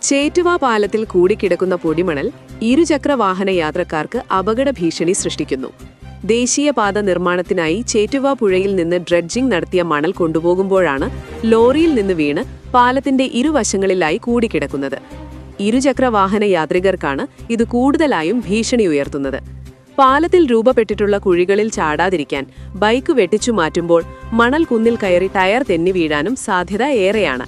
ചേറ്റുവ പാലത്തിൽ കൂടിക്കിടക്കുന്ന പൊടിമണൽ ഇരുചക്ര വാഹന യാത്രക്കാർക്ക് അപകട ഭീഷണി സൃഷ്ടിക്കുന്നു. ദേശീയപാത നിർമ്മാണത്തിനായി ചേറ്റുവ പുഴയിൽ നിന്ന് ഡ്രെഡ്ജിംഗ് നടത്തിയ മണൽ കൊണ്ടുപോകുമ്പോഴാണ് ലോറിയിൽ നിന്ന് വീണ് പാലത്തിന്റെ ഇരുവശങ്ങളിലായി കൂടിക്കിടക്കുന്നത്. ഇരുചക്ര വാഹന യാത്രികർക്കാണ് ഇത് കൂടുതലായും ഭീഷണി ഉയർത്തുന്നത്. പാലത്തിൽ രൂപപ്പെട്ടിട്ടുള്ള കുഴികളിൽ ചാടാതിരിക്കാൻ ബൈക്ക് വെട്ടിച്ചു മാറ്റുമ്പോൾ മണൽ കുന്നിൽ കയറി ടയർ തെന്നി വീഴാനും സാധ്യത ഏറെയാണ്.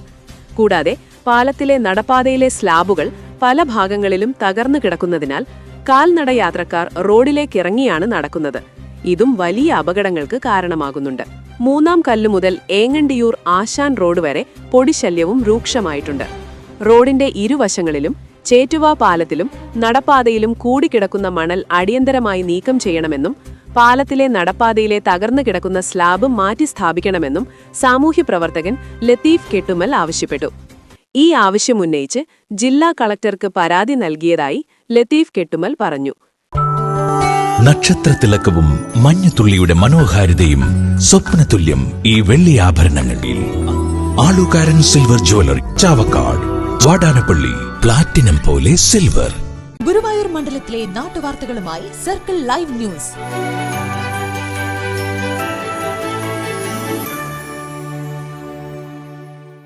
കൂടാതെ പാലത്തിലെ നടപ്പാതയിലെ സ്ലാബുകൾ പല ഭാഗങ്ങളിലും തകർന്നു കിടക്കുന്നതിനാൽ കാൽനട യാത്രക്കാർ റോഡിലേക്കിറങ്ങിയാണ് നടക്കുന്നത്. ഇതും വലിയ അപകടങ്ങൾക്ക് കാരണമാകുന്നുണ്ട്. മൂന്നാം കല്ല് മുതൽ ഏങ്ങണ്ടിയൂർ ആശാൻ റോഡ് വരെ പൊടിശല്യവും രൂക്ഷമായിട്ടുണ്ട്. റോഡിന്റെ ഇരുവശങ്ങളിലും ചേറ്റുവ പാലത്തിലും നടപ്പാതയിലും കൂടിക്കിടക്കുന്ന മണൽ അടിയന്തരമായി നീക്കം ചെയ്യണമെന്നും പാലത്തിലെ നടപ്പാതയിലെ തകർന്നു കിടക്കുന്ന സ്ലാബ് മാറ്റി സ്ഥാപിക്കണമെന്നും സാമൂഹ്യപ്രവർത്തകൻ ലത്തീഫ് കെട്ടുമൽ ആവശ്യപ്പെട്ടു. ഈ ആവശ്യമുന്നയിച്ച് ജില്ലാ കളക്ടർക്ക് പരാതി നൽകിയതായി ലത്തീഫ് കെട്ടുമൽ പറഞ്ഞു. നക്ഷത്രത്തിലക്കവും മഞ്ഞത്തുള്ളിയുടെ മനോഹാരിതയും സ്വപ്നതുല്യം ഈ വെള്ളി ആഭരണങ്ങളിൽ Alukkaran silver jewellery, Chavakkad, Vadanappally. Platinum പോലെ സിൽവർ. ഗുരുവായൂർ മണ്ഡലത്തിലെ നാട്ടുവാർത്തകളുമായി സർക്കിൾ ലൈവ് ന്യൂസ്.